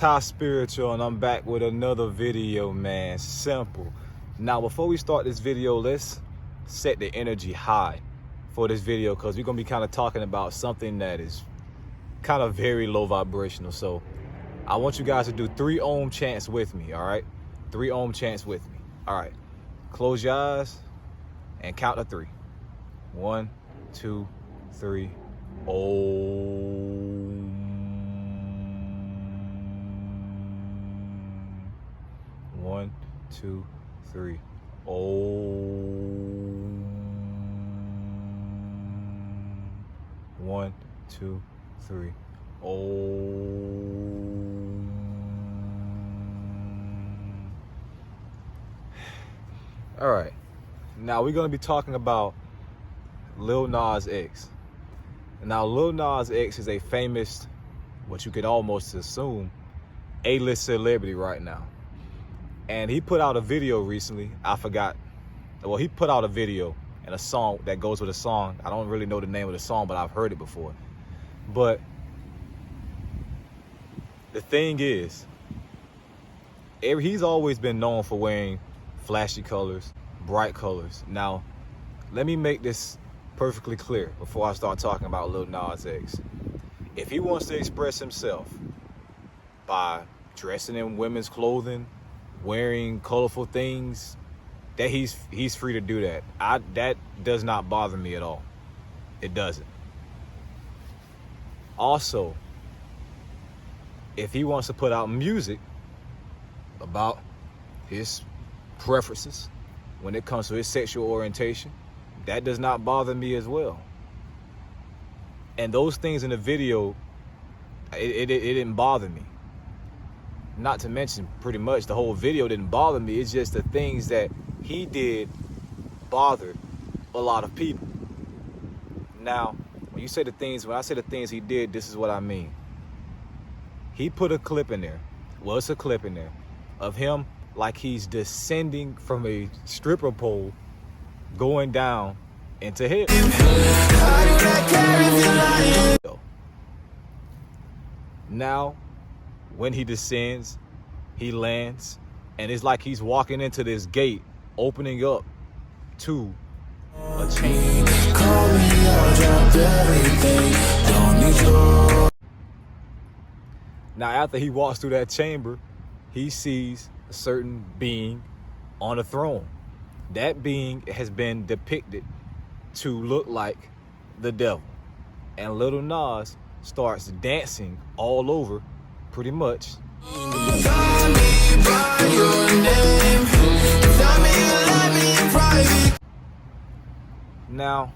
Ty Spiritual, and I'm back with another video, man. Simple. Now, before we start this video, let's set the energy high for this video, because we're gonna be kind of talking about something that is kind of very low vibrational. So I want you guys to do 3 ohm chants with me, all right? 3 ohm chants with me. All right, close your eyes and count to 3. 1, 2, 3. Om. 1, 2, 3. Om. 1, 2, 3. Om. All right. Now we're gonna be talking about Lil Nas X. Now, Lil Nas X is a famous, what you could almost assume, A-list celebrity right now. And he put out a video recently. I forgot. Well, he put out a video and a song that goes with a song. I don't really know the name of the song, but I've heard it before. But the thing is, he's always been known for wearing flashy colors, bright colors. Now, let me make this perfectly clear before I start talking about Lil Nas X. If he wants to express himself by dressing in women's clothing, wearing colorful things, that he's free to do that. That does not bother me at all. It doesn't. Also, if he wants to put out music about his preferences when it comes to his sexual orientation, that does not bother me as well. And those things in the video, it didn't bother me. Not to mention, pretty much the whole video didn't bother me. It's just the things that he did bothered a lot of people. Now, when I say the things he did, this is what I mean. He put a clip in there. Well, it's a clip in there of him like he's descending from a stripper pole, going down into hell. Now, when he descends, he lands, and it's like he's walking into this gate, opening up to a chamber. Now, after he walks through that chamber, he sees a certain being on a throne. That being has been depicted to look like the devil. And Lil Nas starts dancing all over, pretty much. Now,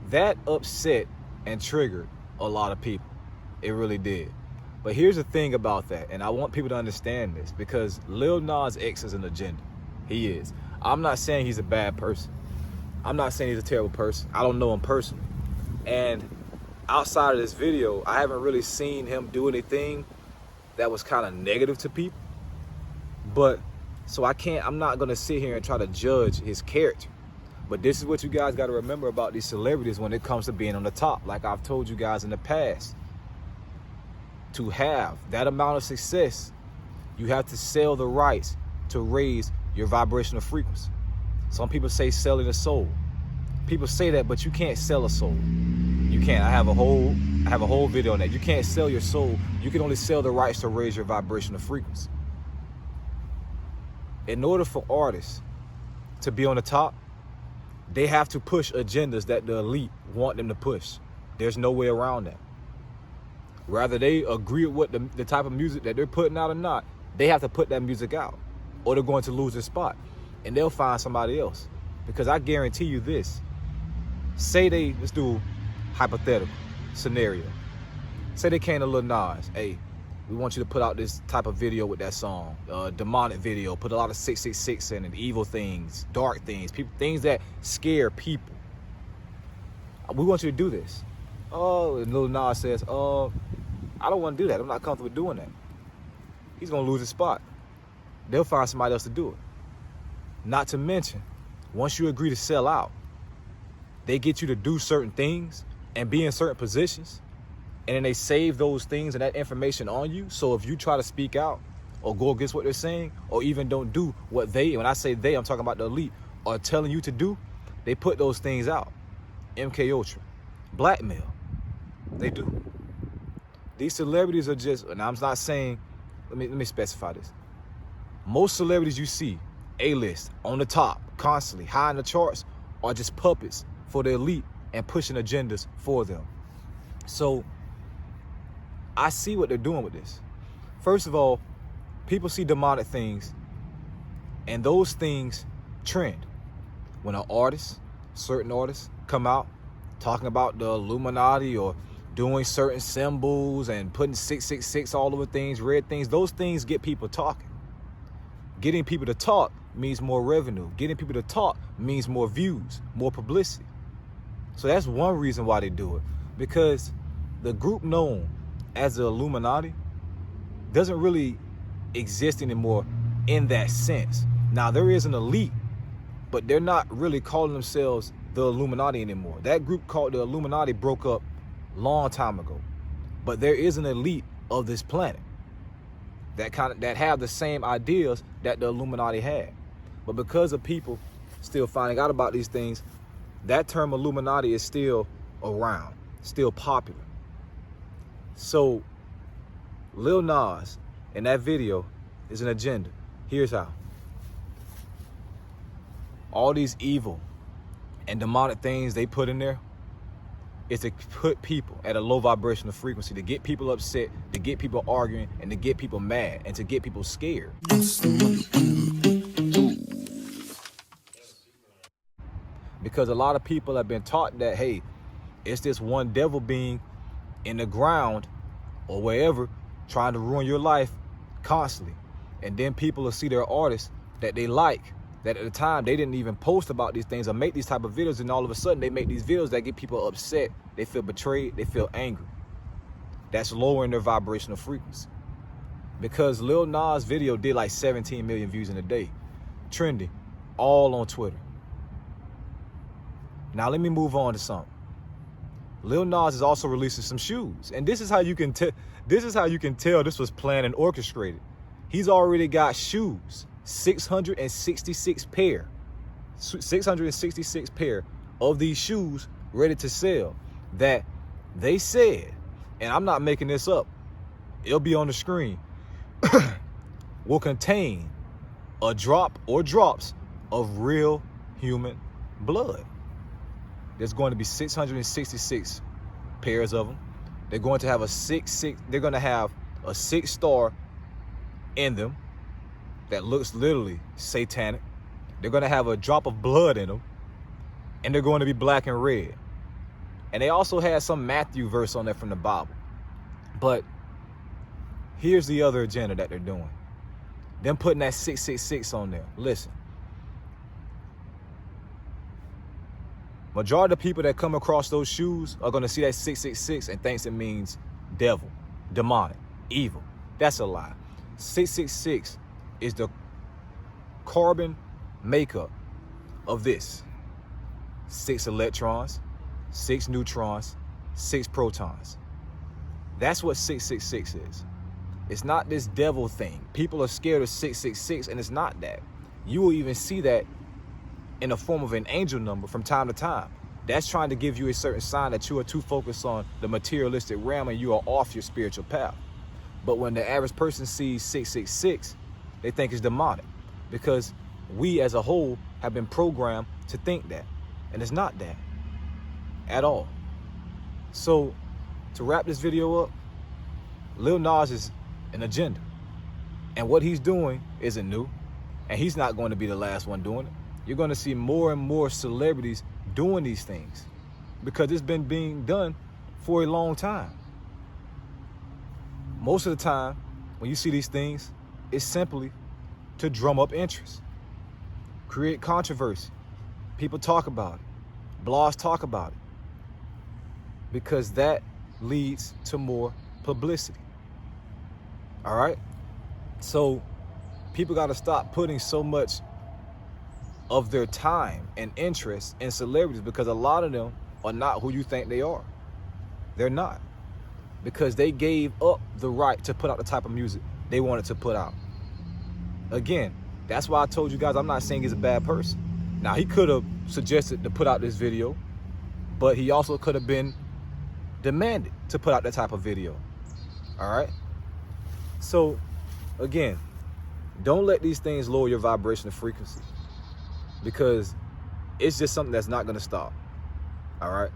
that upset and triggered a lot of people. It really did. But here's the thing about that, and I want people to understand this, because Lil Nas X is an agenda. He is. I'm not saying he's a bad person. I'm not saying he's a terrible person. I don't know him personally. And outside of this video, I haven't really seen him do anything that was kind of negative to people. But, so I'm not gonna sit here and try to judge his character. But this is what you guys gotta remember about these celebrities when it comes to being on the top. Like I've told you guys in the past, to have that amount of success, you have to sell the rights to raise your vibrational frequency. Some people say selling a soul. People say that, but you can't sell a soul. You can't. I have a whole video on that. You can't sell your soul. You can only sell the rights to raise your vibrational frequency. In order for artists to be on the top, they have to push agendas that the elite want them to push. There's no way around that. Whether they agree with the type of music that they're putting out or not, they have to put that music out, or they're going to lose their spot, and they'll find somebody else. Because I guarantee you this, let's do hypothetical scenario. Say they came to Lil Nas, hey, we want you to put out this type of video with that song, demonic video, put a lot of 666 in it, evil things, dark things, things that scare people. We want you to do this. Oh, and Lil Nas says, I don't want to do that. I'm not comfortable doing that. He's going to lose his spot. They'll find somebody else to do it. Not to mention, once you agree to sell out, they get you to do certain things and be in certain positions and then they save those things and that information on you. So if you try to speak out or go against what they're saying, or even don't do what they, when I say they, I'm talking about the elite, are telling you to do, they put those things out. MK Ultra, blackmail, they do. These celebrities are just, and I'm not saying, let me specify this. Most celebrities you see, A-list, on the top, constantly, high in the charts, are just puppets for the elite and pushing agendas for them. So I see what they're doing with this. First of all, people see demonic things, and those things trend. When an artist, certain artists, come out talking about the Illuminati or doing certain symbols and putting 666 all over things, red things, those things get people talking. Getting people to talk means more revenue. Getting people to talk means more views, more publicity. So that's one reason why they do it. Because the group known as the Illuminati doesn't really exist anymore in that sense. Now, there is an elite, but they're not really calling themselves the Illuminati anymore. That group called the Illuminati broke up long time ago. But there is an elite of this planet that have the same ideas that the Illuminati had. But because of people still finding out about these things, that term Illuminati is still around, still popular. So Lil Nas in that video is an agenda. Here's how. All these evil and demonic things they put in there is to put people at a low vibrational frequency, to get people upset, to get people arguing, and to get people mad, and to get people scared. Because a lot of people have been taught that, hey, it's this one devil being in the ground or wherever trying to ruin your life constantly. And then people will see their artists that they like, that at the time they didn't even post about these things or make these type of videos, and all of a sudden they make these videos that get people upset. They feel betrayed, they feel angry. That's lowering their vibrational frequency. Because Lil Nas video did like 17 million views in a day, trending, all on Twitter. Now let me move on to something. Lil Nas is also releasing some shoes, and this is how you can tell. This is how you can tell this was planned and orchestrated. He's already got shoes, 666 pair, 666 pair of these shoes ready to sell. That they said, and I'm not making this up, it'll be on the screen, will contain a drop or drops of real human blood. There's going to be 666 pairs of them. They're going to have they're going to have a 6 star in them that looks literally satanic. They're going to have a drop of blood in them, and they're going to be black and red. And they also had some Matthew verse on there from the Bible. But here's the other agenda that they're doing. Them putting that 666 on there. Listen. Majority of the people that come across those shoes are going to see that 666 and thinks it means devil, demonic, evil. That's a lie. 666 is the carbon makeup of this. 6 electrons, 6 neutrons, 6 protons. That's what 666 is. It's not this devil thing. People are scared of 666, and it's not that. You will even see that in the form of an angel number from time to time. That's trying to give you a certain sign that you are too focused on the materialistic realm and you are off your spiritual path. But when the average person sees 666, they think it's demonic, because we as a whole have been programmed to think that, and it's not that at all. So to wrap this video up, Lil Nas is an agenda, and what he's doing isn't new, and he's not going to be the last one doing it. You're going to see more and more celebrities doing these things because it's been being done for a long time. Most of the time, when you see these things, it's simply to drum up interest, create controversy. People talk about it. Blogs talk about it. Because that leads to more publicity. All right? So people got to stop putting so much of their time and interest in celebrities, because a lot of them are not who you think they are. They're not. because they gave up the right to put out the type of music they wanted to put out. Again, that's why I told you guys I'm not saying he's a bad person. Now, he could have suggested to put out this video, but he also could have been demanded to put out that type of video. All right? So, again, don't let these things lower your vibration and frequency, because it's just something that's not going to stop. All right?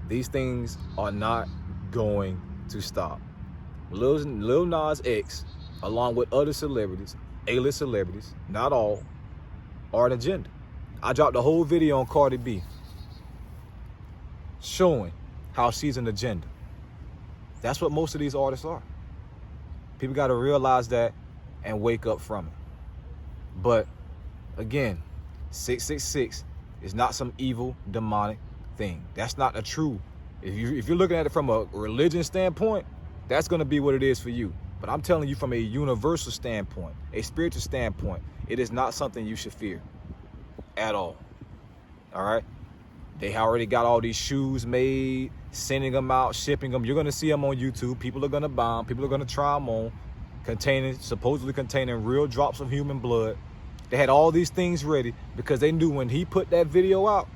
These things are not going to stop. Lil Nas X, along with other celebrities, A-list celebrities, not all, are an agenda. I dropped a whole video on Cardi B showing how she's an agenda. That's what most of these artists are. People got to realize that and wake up from it. But again, 666 is not some evil, demonic thing. That's not a true. If you're looking at it from a religion standpoint, that's going to be what it is for you. But I'm telling you from a universal standpoint, a spiritual standpoint, it is not something you should fear at all. All right? They already got all these shoes made, sending them out, shipping them. You're going to see them on YouTube. People are going to buy them. People are going to try them on, supposedly containing real drops of human blood. They had all these things ready because they knew when he put that video out,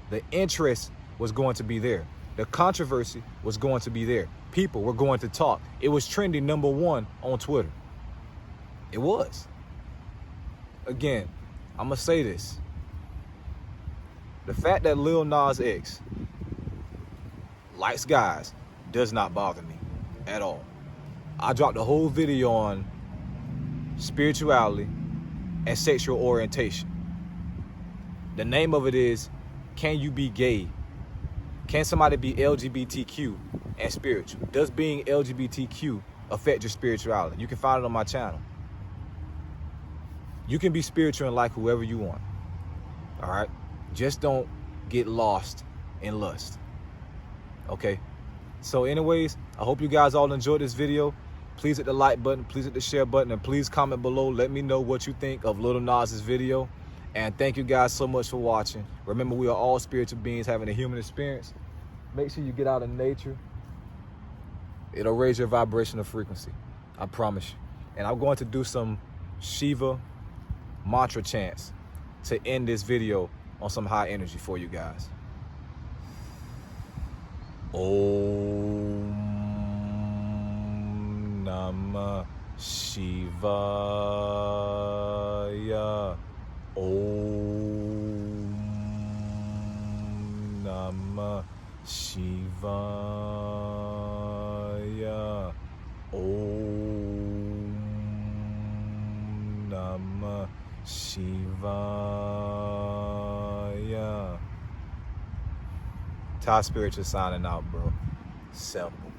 the interest was going to be there. The controversy was going to be there. People were going to talk. It was trending #1 on Twitter. It was. Again, I'm going to say this. The fact that Lil Nas X likes guys does not bother me at all. I dropped a whole video on spirituality and sexual orientation. The name of it is, Can You Be Gay? Can somebody be LGBTQ and spiritual? Does being LGBTQ affect your spirituality? You can find it on my channel. You can be spiritual and like whoever you want. All right? Just don't get lost in lust. Okay? So anyways, I hope you guys all enjoyed this video. Please hit the like button, please hit the share button, and please comment below. Let me know what you think of Lil Nas' video. And thank you guys so much for watching. Remember, we are all spiritual beings having a human experience. Make sure you get out in nature. It'll raise your vibrational frequency. I promise you. And I'm going to do some Shiva mantra chants to end this video on some high energy for you guys. Om Namah Shivaya. Om Namah Shivaya. Om Namah Shivaya. Ty Spiritual signing out, bro. Simple.